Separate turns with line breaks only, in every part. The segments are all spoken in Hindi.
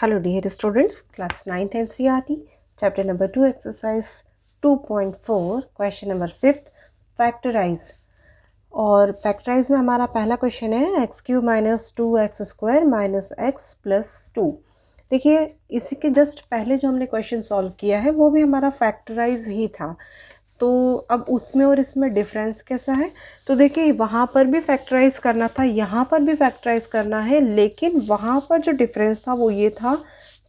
Hello dear students, class 9th NCERT, chapter number 2, exercise 2.4, question number 5th, factorize। और फैक्टराइज में हमारा पहला क्वेश्चन है x cube minus 2x square minus x plus 2। देखिए इसी के जस्ट पहले जो हमने क्वेश्चन सॉल्व किया है वो भी हमारा फैक्टराइज ही था। तो अब उसमें और इसमें डिफरेंस कैसा है, तो देखिए वहाँ पर भी फैक्टराइज करना था, यहाँ पर भी फैक्टराइज करना है, लेकिन वहाँ पर जो डिफरेंस था वो ये था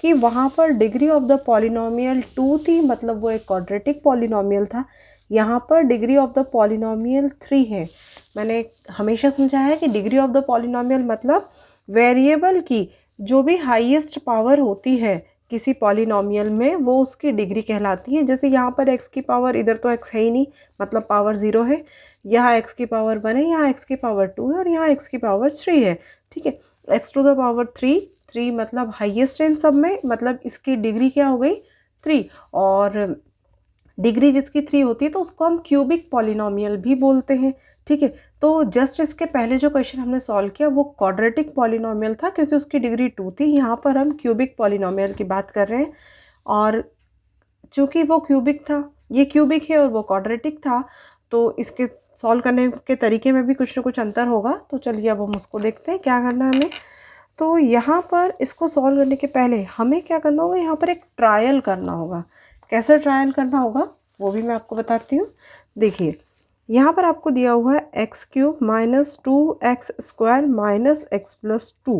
कि वहाँ पर डिग्री ऑफ द पॉलिनोमियल 2 थी, मतलब वो एक क्वाड्रेटिक पॉलिनोमियल था। यहाँ पर डिग्री ऑफ द पॉलिनोमियल 3 है। मैंने हमेशा समझाया है कि डिग्री ऑफ द पॉलिनोमियल मतलब वेरिएबल की जो भी हाईएस्ट पावर होती है किसी पॉलिनोमियल में वो उसकी डिग्री कहलाती है। जैसे यहाँ पर x की पावर, इधर तो x है ही नहीं मतलब पावर 0 है, यहाँ x की पावर 1 है, यहाँ x की पावर 2 है और यहाँ x की पावर 3 है। ठीक है, x टू द पावर 3 मतलब हाईएस्ट इन सब में, मतलब इसकी डिग्री क्या हो गई 3। और डिग्री जिसकी 3 होती है तो उसको हम क्यूबिक पॉलिनोमियल भी बोलते हैं। ठीक है, तो जस्ट इसके पहले जो क्वेश्चन हमने सॉल्व किया वो क्वाड्रेटिक पॉलिनोमियल था क्योंकि उसकी डिग्री 2 थी। यहाँ पर हम क्यूबिक पॉलिनोमियल की बात कर रहे हैं और चूँकि वो क्यूबिक था, ये क्यूबिक है और वो क्वाड्रेटिक था, तो इसके सॉल्व करने के तरीके में भी कुछ ना कुछ अंतर होगा। तो चलिए अब हम उसको देखते हैं क्या करना है हमें। तो यहाँ पर इसको सॉल्व करने के पहले हमें क्या करना होगा, यहाँ पर एक ट्रायल करना होगा। कैसे ट्रायल करना होगा वो भी मैं आपको बताती हूँ। देखिए यहाँ पर आपको दिया हुआ है x cube minus 2x square minus x plus 2।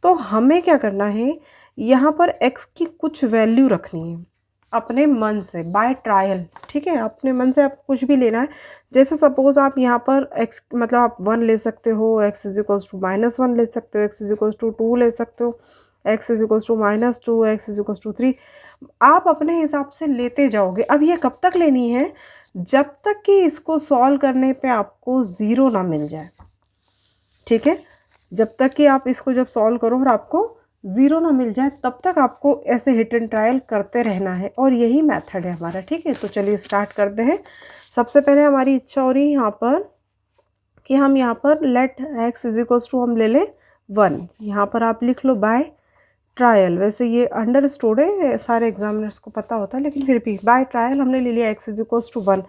तो हमें क्या करना है, यहाँ पर x की कुछ वैल्यू रखनी है अपने मन से बाय ट्रायल। ठीक है, अपने मन से आपको कुछ भी लेना है। जैसे सपोज आप यहाँ पर x मतलब आप 1 ले सकते हो, x is equals to minus 1 ले सकते हो, x इज इक्वल्स टू 2 ले सकते हो, x is equals to minus 2, x is equals to 3। आप अपने हिसाब से लेते जाओगे। अब ये कब तक लेनी है, जब तक कि इसको सॉल्व करने पे आपको 0 ना मिल जाए। ठीक है, जब तक कि आप इसको जब सॉल्व करो और आपको 0 ना मिल जाए तब तक आपको ऐसे हिट एंड ट्रायल करते रहना है और यही मेथड है हमारा। ठीक है, तो चलिए स्टार्ट करते हैं। सबसे पहले हमारी इच्छा हो रही है यहाँ पर कि हम यहाँ पर let x is equals to हम ले लें 1। यहाँ पर आप लिख लो बाय ट्रायल। वैसे ये अंडरस्टूड है, सारे एग्जामिनर्स को पता होता है, लेकिन फिर भी बाय ट्रायल हमने ले लिया x इज इक्वल्स टू 1।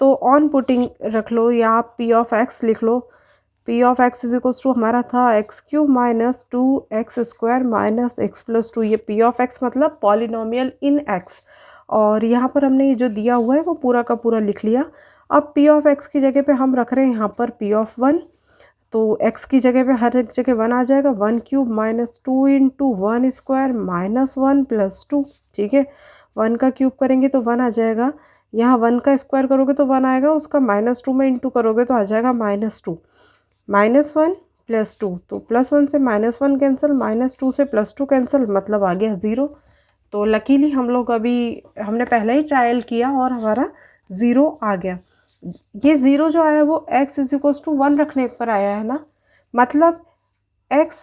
तो ऑन पुटिंग रख लो या आप p ऑफ x लिख लो। p of x is equals to हमारा था x cube minus 2x square minus x plus 2। ये p ऑफ x मतलब पॉलिनोमियल इन x, और यहाँ पर हमने ये जो दिया हुआ है वो पूरा का पूरा लिख लिया। अब p ऑफ x की जगह पे हम रख रहे हैं यहाँ पर p ऑफ 1। तो x की जगह पे हर एक जगह 1 आ जाएगा। 1 cube minus 2 into 1 square minus 1 plus 2। ठीक है, 1 का क्यूब करेंगे तो 1 आ जाएगा, यहाँ 1 का स्क्वायर करोगे तो 1 आएगा, उसका माइनस 2 में इंटू करोगे तो आ जाएगा माइनस 2। माइनस 1 प्लस 2, तो प्लस 1 से माइनस 1 कैंसिल, माइनस 2 से प्लस 2 कैंसिल, मतलब आ गया 0। तो लकीली हम लोग अभी हमने पहले ही ट्रायल किया और हमारा 0 आ गया। ये 0 जो आया वो x इज इक्वल्स टू 1 रखने पर आया है ना, मतलब x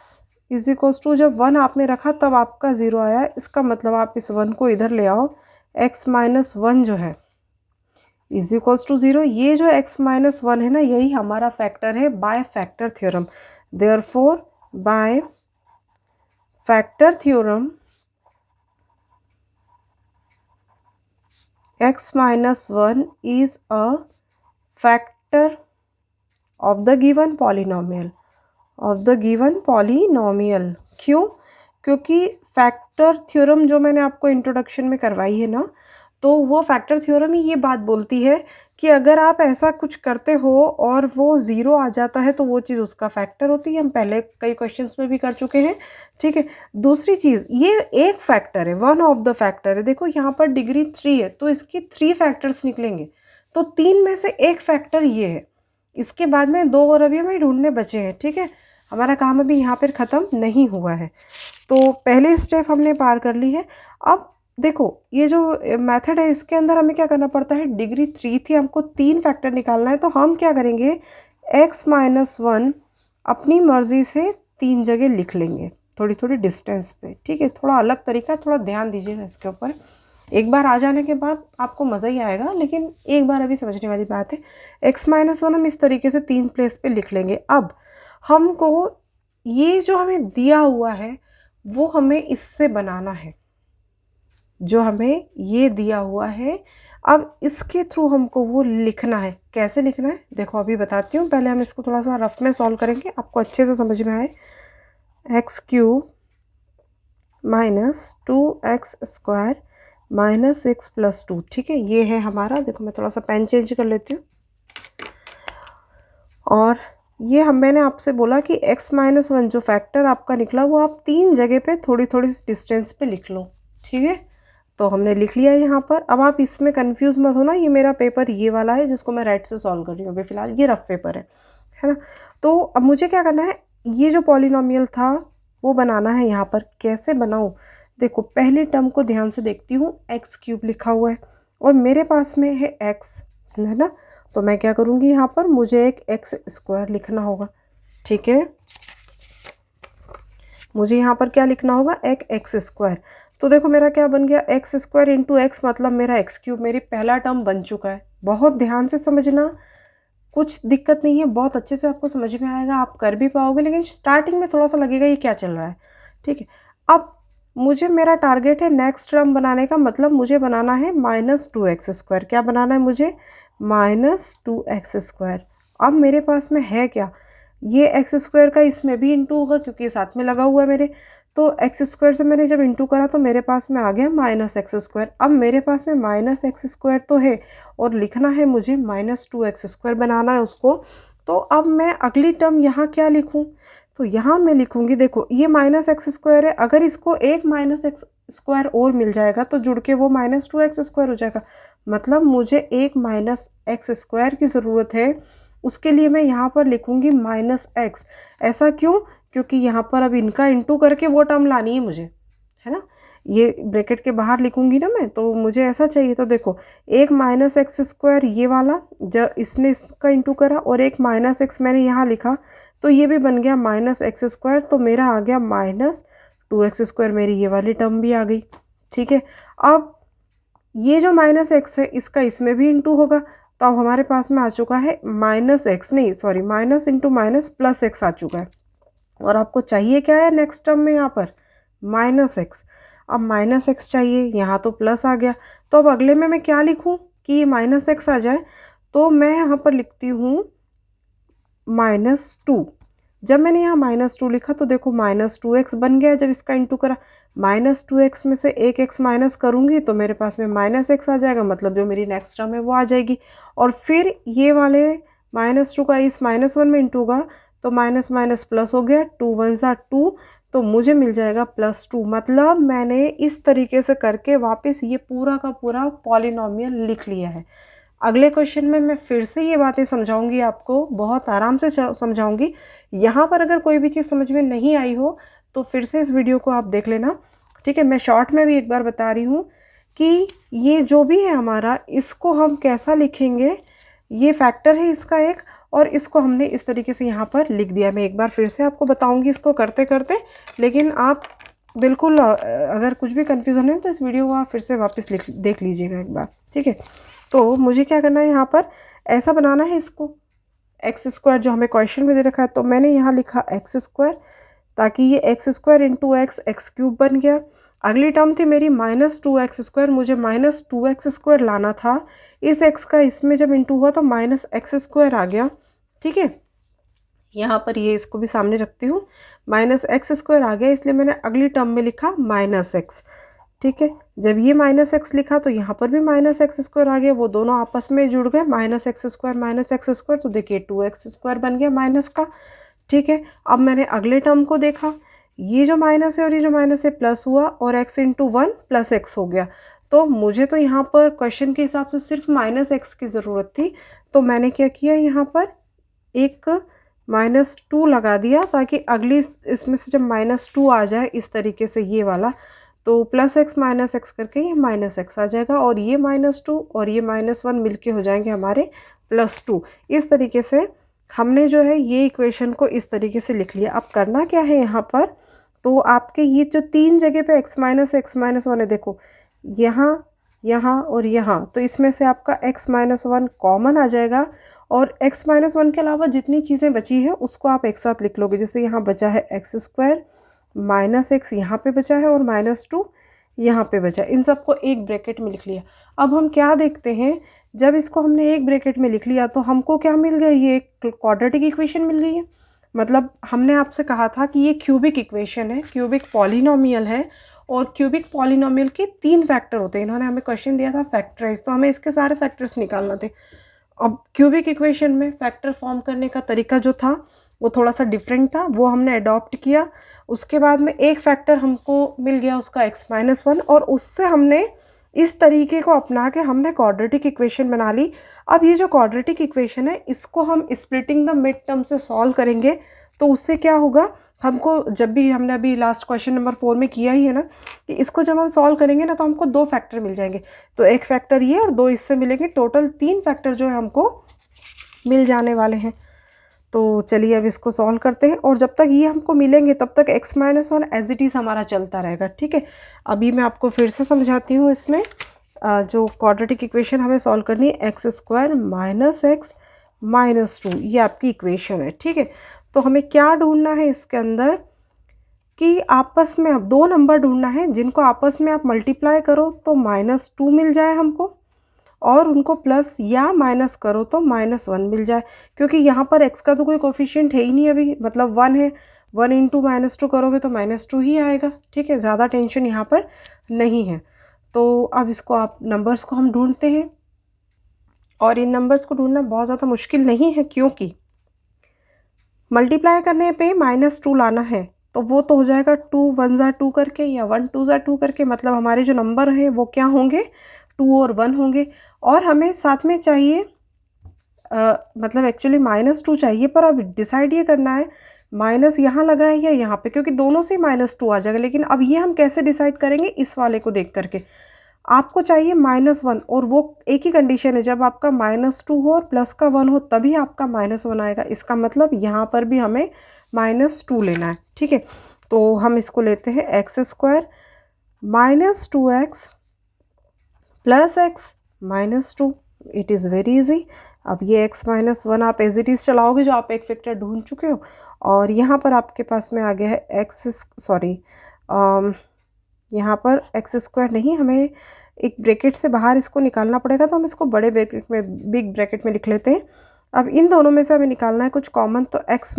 इज इक्वल्स टू जब 1 आपने रखा तब आपका 0 आया। इसका मतलब आप इस 1 को इधर ले आओ, x माइनस 1 जो है इज इक्वल्स टू 0। ये जो x माइनस 1 है ना, यही हमारा फैक्टर है by factor theorem. Therefore by factor theorem x minus 1 is a factor of the given polynomial, of the given polynomial। क्यों? क्योंकि फैक्टर थ्योरम जो मैंने आपको इंट्रोडक्शन में करवाई है ना, तो वो फैक्टर थ्योरम ही ये बात बोलती है कि अगर आप ऐसा कुछ करते हो और वो 0 आ जाता है तो वो चीज़ उसका फैक्टर होती है। हम पहले कई क्वेश्चंस में भी कर चुके हैं। ठीक है, दूसरी चीज़ ये एक फैक्टर है, वन ऑफ द फैक्टर है। देखो यहाँ पर डिग्री 3 है तो इसकी 3 फैक्टर्स निकलेंगे, तो 3 में से एक फैक्टर ये है। इसके बाद में 2 और अभी हमें ढूंढने बचे हैं। ठीक है, हमारा काम अभी यहाँ पर ख़त्म नहीं हुआ है। तो पहले स्टेप हमने पार कर ली है। अब देखो ये जो मेथड है इसके अंदर हमें क्या करना पड़ता है, डिग्री 3 थी, हमको 3 फैक्टर निकालना है। तो हम क्या करेंगे, x माइनस 1 अपनी मर्जी से 3 जगह लिख लेंगे, थोड़ी थोड़ी डिस्टेंस पे। ठीक है, थोड़ा अलग तरीका है, थोड़ा ध्यान दीजिएगा इसके ऊपर। एक बार आ जाने के बाद आपको मज़ा ही आएगा, लेकिन एक बार अभी समझने वाली बात है। x माइनस 1 हम इस तरीके से 3 प्लेस पे लिख लेंगे। अब हमको ये जो हमें दिया हुआ है वो हमें इससे बनाना है, जो हमें ये दिया हुआ है। अब इसके थ्रू हमको वो लिखना है। कैसे लिखना है देखो अभी बताती हूँ। पहले हम इसको थोड़ा सा रफ में सॉल्व करेंगे, आपको अच्छे से समझ में आए। X cube minus 2x² minus x plus 2, ठीक है, ये है हमारा। देखो मैं थोड़ा सा पेन चेंज कर लेती हूँ। और ये मैंने आपसे बोला कि x-1 जो फैक्टर आपका निकला वो आप 3 जगह पे थोड़ी थोड़ी डिस्टेंस पे लिख लो, ठीक है। तो हमने लिख लिया यहाँ पर। अब आप इसमें कंफ्यूज मत होना, ये मेरा पेपर ये वाला है जिसको मैं राइट से सॉल्व कर रही हूँ अभी फ़िलहाल, ये रफ पेपर है ना। तो अब मुझे क्या करना है, ये जो पॉलिनॉमियल था वो बनाना है यहाँ पर। कैसे बनाऊँ, देखो पहले टर्म को ध्यान से देखती हूँ, x³ लिखा हुआ है और मेरे पास में है x, है ना। तो मैं क्या करूँगी, यहाँ पर मुझे एक x² लिखना होगा, ठीक है। मुझे यहाँ पर क्या लिखना होगा, एक x²। तो देखो मेरा क्या बन गया, x² इंटू x, मतलब मेरा x³, मेरी पहला टर्म बन चुका है। बहुत ध्यान से समझना, कुछ दिक्कत नहीं है, बहुत अच्छे से आपको समझ में आएगा, आप कर भी पाओगे। लेकिन स्टार्टिंग में थोड़ा सा लगेगा ये क्या चल रहा है, ठीक है। अब मुझे मेरा टारगेट है नेक्स्ट टर्म बनाने का, मतलब मुझे बनाना है -2x²। क्या बनाना है मुझे, -2x²। अब मेरे पास में है क्या, ये x² का इसमें भी इंटू होगा क्योंकि साथ में लगा हुआ है मेरे। तो x² से मैंने जब इंटू करा तो मेरे पास में आ गया -x²। अब मेरे पास में -x² तो है और लिखना है मुझे -2x² बनाना है उसको। तो अब मैं अगली टर्म यहाँ क्या लिखूँ, तो यहाँ मैं लिखूँगी, देखो ये -x² है, अगर इसको एक -x² और मिल जाएगा तो जुड़ के वो -2x² हो जाएगा। मतलब मुझे एक -x² की ज़रूरत है, उसके लिए मैं यहाँ पर लिखूँगी -x। ऐसा क्यों, क्योंकि यहाँ पर अब इनका इंटू करके वो टर्म लानी है मुझे, है ना। ये ब्रैकेट के बाहर लिखूँगी ना मैं, तो मुझे ऐसा चाहिए। तो देखो एक -x² ये वाला, जब इसने इसका इंटू करा, और एक -x मैंने यहाँ लिखा, तो ये भी बन गया -x²। तो मेरा आ गया -2x², मेरी ये वाली टर्म भी आ गई, ठीक है। अब ये जो -x है इसका इसमें भी इंटू होगा, तो अब हमारे पास में आ चुका है -x, नहीं sorry, minus into minus plus x आ चुका है। और आपको चाहिए क्या है नेक्स्ट टर्म में, यहाँ पर -x। अब -x चाहिए, यहाँ तो प्लस आ गया। तो अब अगले में मैं क्या लिखूँ कि ये -x आ जाए, तो मैं यहाँ पर लिखती हूँ -2। जब मैंने यहाँ -2 लिखा तो देखो -2x बन गया जब इसका इंटू करा। -2x में से एक x माइनस करूँगी तो मेरे पास में -x आ जाएगा, मतलब जो मेरी नेक्स्ट टर्म है वो आ जाएगी। और फिर ये वाले -2 का इस -1 में इंटू होगा, तो माइनस माइनस प्लस हो गया, 2 1 सा 2, तो मुझे मिल जाएगा +2। मतलब मैंने इस तरीके से करके वापस ये पूरा का पूरा पॉलिनॉमियल लिख लिया है। अगले क्वेश्चन में मैं फिर से ये बातें समझाऊंगी आपको, बहुत आराम से समझाऊंगी। यहाँ पर अगर कोई भी चीज़ समझ में नहीं आई हो तो फिर से इस वीडियो को आप देख लेना, ठीक है। मैं शॉर्ट में भी एक बार बता रही हूँ कि ये जो भी है हमारा, इसको हम कैसा लिखेंगे। ये फैक्टर है इसका एक, और इसको हमने इस तरीके से यहाँ पर लिख दिया। मैं एक बार फिर से आपको बताऊँगी इसको करते करते, लेकिन आप बिल्कुल अगर कुछ भी कन्फ्यूज़न है तो इस वीडियो को आप फिर से वापस देख लीजिएगा एक बार, ठीक है। तो मुझे क्या करना है, यहाँ पर ऐसा बनाना है इसको, x² जो हमें क्वेश्चन में दे रखा है, तो मैंने यहाँ लिखा x², ताकि ये x² इंटू x x³ बन गया। अगली टर्म थी मेरी -2x², मुझे -2x² लाना था। इस x का इसमें जब इंटू हुआ तो -x² आ गया, ठीक है। यहाँ पर ये इसको भी सामने रखती हूँ, -x² आ गया, इसलिए मैंने अगली टर्म में लिखा -x, ठीक है। जब ये -x लिखा तो यहाँ पर भी -x² आ गया, वो दोनों आपस में जुड़ गए, -x², तो देखिए 2x² बन गया माइनस का, ठीक है। अब मैंने अगले टर्म को देखा, ये जो माइनस है और ये जो माइनस है प्लस हुआ, और x इंटू 1 + x हो गया। तो मुझे तो यहाँ पर क्वेश्चन के हिसाब से सिर्फ -x की ज़रूरत थी, तो मैंने क्या किया, यहाँ पर एक -2 लगा दिया, ताकि अगली इसमें से जब -2 आ जाए इस तरीके से ये वाला, तो +x -x करके ये -x आ जाएगा, और ये -2 और ये -1 मिलके हो जाएंगे हमारे +2। इस तरीके से हमने जो है ये इक्वेशन को इस तरीके से लिख लिया। अब करना क्या है यहाँ पर, तो आपके ये जो 3 जगह पे x -1 है, देखो यहाँ, यहाँ और यहाँ, तो इसमें से आपका x -1 कॉमन आ जाएगा, और x -1 के अलावा जितनी चीज़ें बची हैं उसको आप एक साथ लिख लोगे। जैसे यहाँ बचा है x², -x यहाँ पे बचा है और -2 यहाँ पे बचा। इन सबको एक ब्रैकेट में लिख लिया। अब हम क्या देखते हैं, जब इसको हमने एक ब्रैकेट में लिख लिया तो हमको क्या मिल गया, ये एक क्वाड्रेटिक इक्वेशन मिल गई है। मतलब हमने आपसे कहा था कि ये क्यूबिक इक्वेशन है, क्यूबिक पॉलिनोमियल है, और क्यूबिक पॉलिनोमियल के 3 फैक्टर होते हैं। इन्होंने हमें क्वेश्चन दिया था फैक्टराइज, तो हमें इसके सारे फैक्टर्स निकालना थे। अब क्यूबिक इक्वेशन में फैक्टर फॉर्म करने का तरीका जो था वो थोड़ा सा डिफरेंट था, वो हमने अडॉप्ट किया। उसके बाद में एक फैक्टर हमको मिल गया उसका x-1, और उससे हमने इस तरीके को अपना के हमने क्वाड्रेटिक इक्वेशन बना ली। अब ये जो क्वाड्रेटिक इक्वेशन है इसको हम स्प्लिटिंग द मिड टर्म से सॉल्व करेंगे, तो उससे क्या होगा, हमको जब भी हमने अभी लास्ट क्वेश्चन नंबर 4 में किया ही है ना, कि इसको जब हम सॉल्व करेंगे ना तो हमको 2 फैक्टर मिल जाएंगे। तो एक फैक्टर ये और 2 इससे मिलेंगे, टोटल 3 फैक्टर जो है हमको मिल जाने वाले हैं। तो चलिए अब इसको सॉल्व करते हैं, और जब तक ये हमको मिलेंगे तब तक x-1 एज इट इज़ हमारा चलता रहेगा, ठीक है। अभी मैं आपको फिर से समझाती हूँ। इसमें जो क्वाड्रेटिक इक्वेशन हमें सॉल्व करनी है, x² - x -2, ये आपकी इक्वेशन है, ठीक है। तो हमें क्या ढूंढना है इसके अंदर, कि आपस में अब 2 नंबर ढूंढना है जिनको आपस में आप मल्टीप्लाई करो तो -2 मिल जाए हमको, और उनको प्लस या माइनस करो तो -1 मिल जाए। क्योंकि यहाँ पर x का तो कोई कोफिशिएंट है ही नहीं अभी, मतलब 1 है। 1 × -2 करोगे तो -2 ही आएगा, ठीक है। ज़्यादा टेंशन यहाँ पर नहीं है। तो अब इसको आप नंबर्स को हम ढूंढते हैं, और इन नंबर्स को ढूंढना बहुत ज़्यादा मुश्किल नहीं है, क्योंकि मल्टीप्लाई करने पे -2 लाना है तो वो तो हो जाएगा 2 1 ज़ा 2 करके, या 1 2 ज़ा 2 करके। मतलब हमारे जो नंबर हैं वो क्या होंगे, 2 और 1 होंगे। और हमें साथ में चाहिए मतलब एक्चुअली -2 चाहिए, पर अब डिसाइड ये करना है माइनस यहाँ लगा है या यहाँ पे, क्योंकि दोनों से -2 आ जाएगा। लेकिन अब ये हम कैसे डिसाइड करेंगे, इस वाले को देख करके। आपको चाहिए -1, और वो एक ही कंडीशन है, जब आपका -2 हो और प्लस का 1 हो तभी आपका -1 आएगा। इसका मतलब यहाँ पर भी हमें -2 लेना है, ठीक है। तो हम इसको लेते हैं x² - 2x + x -2। It is very easy. अब ये x - 1 आप एज इट इज़ चलाओगे जो आप एक फैक्टर ढूंढ चुके हो, और यहाँ पर आपके पास में आ गया है यहाँ पर x² नहीं, हमें एक ब्रैकेट से बाहर इसको निकालना पड़ेगा, तो हम इसको बड़े ब्रैकेट में, बिग ब्रैकेट में लिख लेते हैं। अब इन दोनों में से हमें निकालना है कुछ कॉमन, तो x -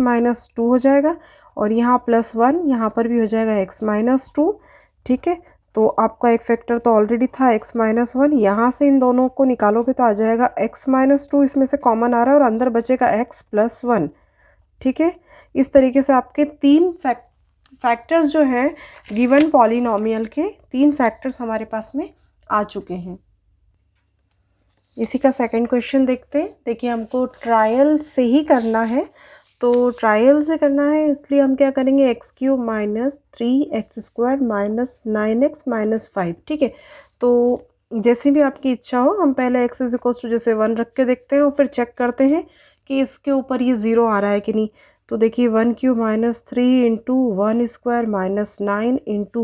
2 हो जाएगा, और यहाँ +1, यहाँ पर भी हो जाएगा x - 2, ठीक है। तो आपका एक फैक्टर तो ऑलरेडी था x - 1, यहाँ से इन दोनों को निकालोगे तो आ जाएगा x - 2, इसमें से कॉमन आ रहा है, और अंदर बचेगा x + 1, ठीक है। इस तरीके से आपके 3 फैक्टर्स जो हैं गिवन पॉलिनोमियल के, 3 फैक्टर्स हमारे पास में आ चुके हैं। इसी का सेकंड क्वेश्चन देखते हैं। देखिए हमको ट्रायल से ही करना है, तो ट्रायल से करना है, इसलिए हम क्या करेंगे, x³ - 3x² - 9x - 5, ठीक है। तो जैसे भी आपकी इच्छा हो, हम पहले x = जैसे 1 रख के देखते हैं, और फिर चेक करते हैं कि इसके ऊपर ये 0 आ रहा है कि नहीं। तो देखिए 1³ - 3 × 1² - 9 ×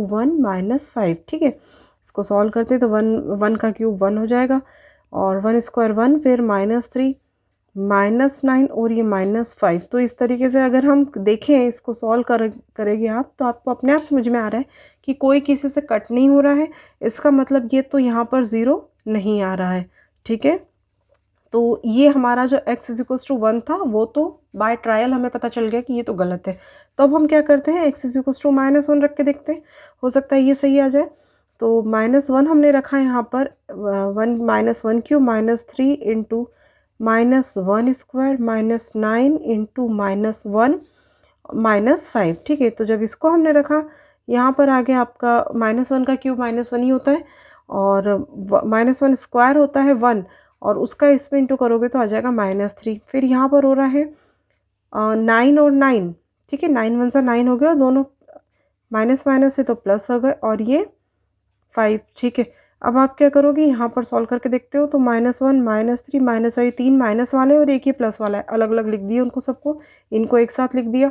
1 - 5, ठीक है। इसको सॉल्व करते हैं तो 1 का क्यूब 1 हो जाएगा, और 1² 1, फिर -3 -9 और ये -5। तो इस तरीके से अगर हम देखें, इसको सॉल्व करेंगे आप, तो आपको अपने आप समझ में आ रहा है कि कोई किसी से कट नहीं हो रहा है। इसका मतलब ये तो यहाँ पर 0 नहीं आ रहा है, ठीक है। तो ये हमारा जो x = 1 था वो तो बाय ट्रायल हमें पता चल गया कि ये तो गलत है। तो अब हम क्या करते हैं, x = -1 रख के देखते हैं, हो सकता है ये सही आ जाए। तो -1 हमने रखा है यहाँ पर, 1 - 1³ - 3 × -1² - 9 × -1 - 5, ठीक है। तो जब इसको हमने रखा, यहाँ पर आ गया आपका -1 का क्यूब -1 ही होता है, और -1² होता है 1, और उसका इसमें इंटू करोगे तो आ जाएगा -3। फिर यहाँ पर हो रहा है 9 और 9, ठीक है। 9 1 सा 9 हो गया, दोनों माइनस माइनस है तो प्लस हो गए, और ये 5, ठीक है। अब आप क्या करोगे, यहाँ पर सॉल्व करके देखते हो तो -1 -3 -5, 3 माइनस वाले और एक ये प्लस वाला है, अलग अलग लिख दिए उनको सबको, इनको एक साथ लिख दिया।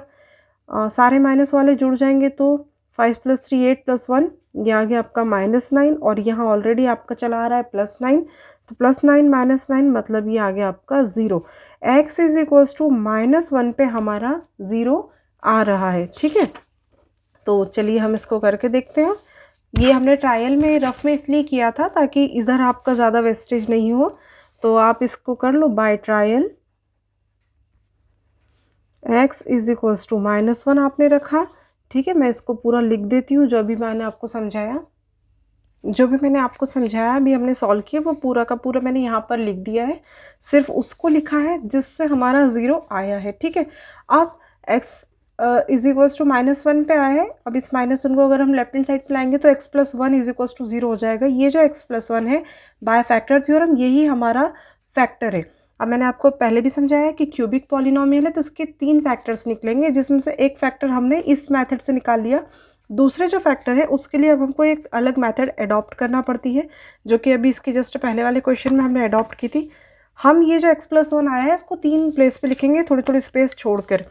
सारे माइनस वाले जुड़ जाएंगे तो 5 + 3 8 + 1, ये आ गया आपका -9, और यहाँ ऑलरेडी आपका चला आ रहा है +9, तो +9 -9 मतलब ये आ गया आपका 0। x = -1 पे हमारा 0 आ रहा है, ठीक है। तो चलिए हम इसको करके देखते हैं। ये हमने ट्रायल में रफ में इसलिए किया था ताकि इधर आपका ज़्यादा वेस्टेज नहीं हो, तो आप इसको कर लो by trial. x is equals to -1 आपने रखा, ठीक है। मैं इसको पूरा लिख देती हूँ, जो भी मैंने आपको समझाया अभी हमने सॉल्व किया वो पूरा का पूरा मैंने यहाँ पर लिख दिया है, सिर्फ उसको लिखा है जिससे हमारा 0 आया है, ठीक है। अब x इज इक्वल्स टू -1 पे आया है। अब इस -1 को अगर हम लेफ्ट हैंड साइड पे लाएंगे तो x plus 1 is equals to 0 हो जाएगा। ये जो x प्लस 1 है बाय फैक्टर थ्योरम, यही हमारा फैक्टर है। अब मैंने आपको पहले भी समझाया कि क्यूबिक पॉलिनोमियल है तो उसके 3 फैक्टर्स निकलेंगे, जिसमें से एक फैक्टर हमने इस मेथड से निकाल लिया। दूसरे जो फैक्टर है उसके लिए अब हमको एक अलग मेथड अडॉप्ट करना पड़ती है, जो कि अभी इसके जस्ट पहले वाले क्वेश्चन में हमने अडॉप्ट की थी। हम ये जो x प्लस 1 आया है इसको 3 प्लेस पे लिखेंगे, थोड़ी थोड़ी स्पेस छोड़कर।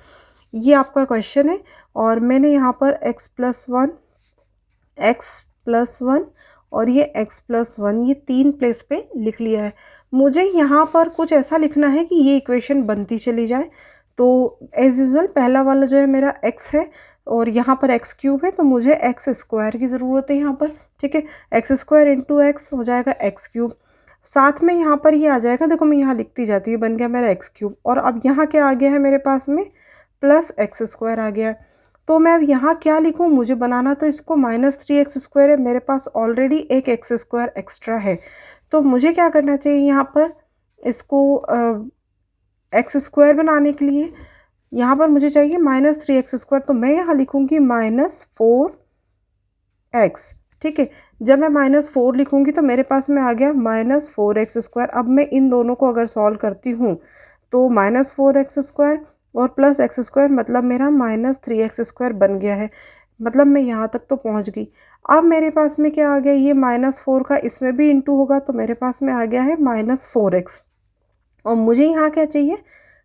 ये आपका क्वेश्चन है और मैंने यहाँ पर x प्लस 1 और ये x प्लस 1 ये 3 प्लेस पे लिख लिया है। मुझे यहाँ पर कुछ ऐसा लिखना है कि ये इक्वेशन बनती चली जाए। तो एज यूजुअल पहला वाला जो है मेरा x है और यहाँ पर x क्यूब है, तो मुझे x स्क्वायर की ज़रूरत है यहाँ पर, ठीक है। एक्स स्क्वायर इंटू एक्स हो जाएगा x क्यूब, साथ में यहाँ पर ये आ जाएगा, देखो मैं यहाँ लिखती जाती हूँ, बन गया मेरा x क्यूब। और अब यहाँ क्या आ गया है मेरे पास में, प्लस एक्स स्क्वायर आ गया है। तो मैं अब यहाँ क्या लिखूँ, मुझे बनाना तो इसको -3x स्क्वायर है, मेरे पास ऑलरेडी एक एक्स स्क्वायर एक्स्ट्रा है। तो मुझे क्या करना चाहिए यहाँ पर, इसको एक्स स्क्वायर बनाने के लिए यहाँ पर मुझे चाहिए -3x स्क्वायर, तो मैं यहाँ लिखूँगी -4x, ठीक है। जब मैं -4 लिखूँगी तो मेरे पास में आ गया -4x स्क्वायर। अब मैं इन दोनों को अगर सॉल्व करती हूँ तो -4x स्क्वायर और प्लस एक्स स्क्वायर मतलब मेरा -3x स्क्वायर बन गया है। मतलब मैं यहाँ तक तो पहुँच गई। अब मेरे पास में क्या आ गया, ये -4 का इसमें भी इंटू होगा तो मेरे पास में आ गया है -4x। और मुझे यहाँ क्या चाहिए,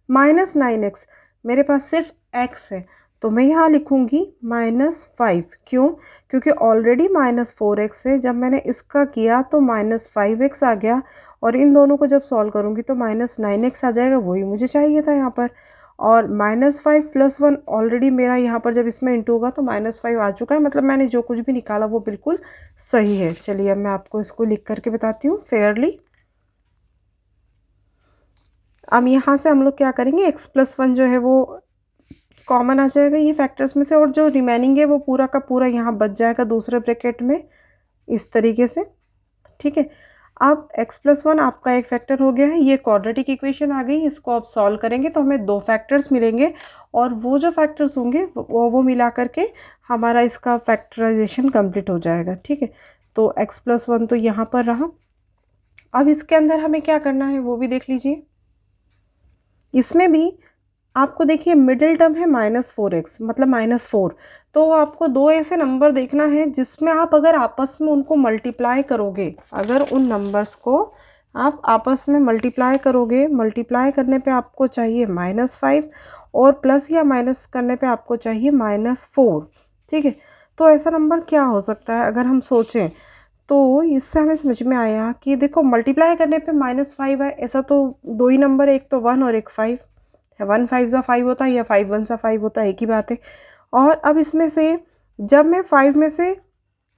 -9x। मेरे पास सिर्फ x है तो मैं यहाँ लिखूँगी -5। क्यों, क्योंकि ऑलरेडी -4x है। जब मैंने इसका किया तो -5x आ गया और इन दोनों को जब सॉल्व करूँगी तो -9x आ जाएगा, वही मुझे चाहिए था यहाँ पर। और -5 + 1 ऑलरेडी मेरा यहाँ पर जब इसमें इंटू होगा तो -5 आ चुका है, मतलब मैंने जो कुछ भी निकाला वो बिल्कुल सही है। चलिए अब मैं आपको इसको लिख करके बताती हूँ फेयरली। अब यहाँ से हम लोग क्या करेंगे, x प्लस 1 जो है वो कॉमन आ जाएगा ये फैक्टर्स में से, और जो रिमेनिंग है वो पूरा का पूरा यहाँ बच जाएगा दूसरे ब्रैकेट में इस तरीके से, ठीक है। अब x प्लस 1 आपका एक फैक्टर हो गया है, ये क्वाड्रेटिक इक्वेशन आ गई। इसको आप सॉल्व करेंगे तो हमें 2 फैक्टर्स मिलेंगे और वो जो फैक्टर्स होंगे वो मिला करके हमारा इसका फैक्टराइजेशन कंप्लीट हो जाएगा, ठीक है। तो x प्लस 1 तो यहाँ पर रहा। अब इसके अंदर हमें क्या करना है वो भी देख लीजिए। इसमें भी आपको देखिए मिडिल टर्म है -4x मतलब -4, तो आपको 2 ऐसे नंबर देखना है जिसमें आप अगर आपस में उनको मल्टीप्लाई करोगे, अगर उन नंबर्स को आप आपस में मल्टीप्लाई करोगे, मल्टीप्लाई करने पे आपको चाहिए -5 और प्लस या माइनस करने पे आपको चाहिए -4, ठीक है। तो ऐसा नंबर क्या हो सकता है अगर हम सोचें, तो इससे हमें समझ में आया कि देखो मल्टीप्लाई करने पे -5 है, ऐसा तो 2 ही नंबर है, एक तो 1 और एक 5 है। 1 5 सा 5 होता है या 5 1 सा 5 होता है, एक ही बात है। और अब इसमें से जब मैं 5 में से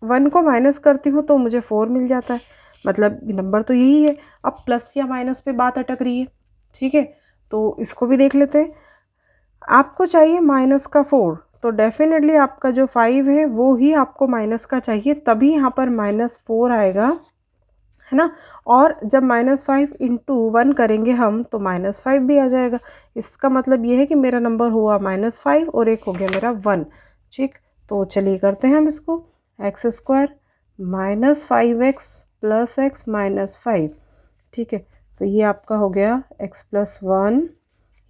1 को माइनस करती हूँ तो मुझे 4 मिल जाता है, मतलब नंबर तो यही है। अब प्लस या माइनस पे बात अटक रही है, ठीक है। तो इसको भी देख लेते हैं। आपको चाहिए -4, तो डेफिनेटली आपका जो 5 है वो ही आपको माइनस का चाहिए, तभी यहाँ पर -4 आएगा, है ना। और जब -5 इंटू 1 करेंगे हम तो -5 भी आ जाएगा। इसका मतलब ये है कि मेरा नंबर हुआ -5 और एक हो गया मेरा 1, ठीक। तो चलिए करते हैं हम इसको, x square -5x plus x -5, ठीक है। तो ये आपका हो गया x प्लस 1,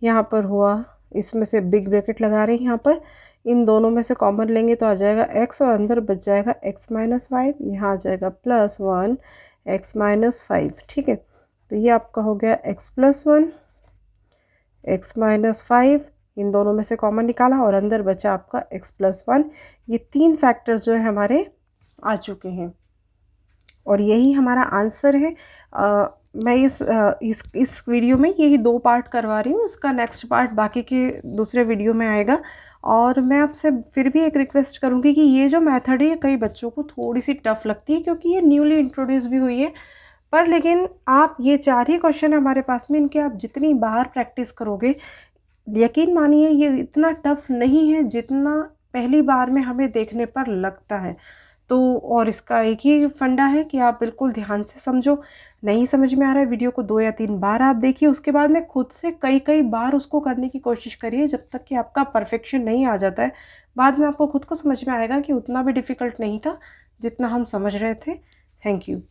यहाँ पर हुआ, इसमें से बिग ब्रैकेट लगा रहे हैं यहाँ पर, इन दोनों में से कॉमन लेंगे तो आ जाएगा x और अंदर बच जाएगा x -5, यहाँ आ जाएगा +1 x -5, ठीक है। तो ये आपका हो गया x प्लस 1 x -5, इन दोनों में से कॉमन निकाला और अंदर बचा आपका x प्लस 1। ये 3 फैक्टर्स जो है हमारे आ चुके हैं और यही हमारा आंसर है। मैं इस वीडियो में यही 2 पार्ट करवा रही हूँ, इसका नेक्स्ट पार्ट बाकी के दूसरे वीडियो में आएगा। और मैं आपसे फिर भी एक रिक्वेस्ट करूँगी कि ये जो मेथड है ये कई बच्चों को थोड़ी सी टफ़ लगती है क्योंकि ये न्यूली इंट्रोड्यूस भी हुई है, पर लेकिन आप ये 4 ही क्वेश्चन हमारे पास में, इनके आप जितनी बार प्रैक्टिस करोगे, यकीन मानिए ये इतना टफ़ नहीं है जितना पहली बार में हमें देखने पर लगता है। तो और इसका एक ही फंडा है कि आप बिल्कुल ध्यान से समझो। नहीं समझ में आ रहा है, वीडियो को 2 या 3 बार आप देखिए, उसके बाद में खुद से कई बार उसको करने की कोशिश करिए जब तक कि आपका परफेक्शन नहीं आ जाता है। बाद में आपको खुद को समझ में आएगा कि उतना भी डिफ़िकल्ट नहीं था जितना हम समझ रहे थे। Thank you.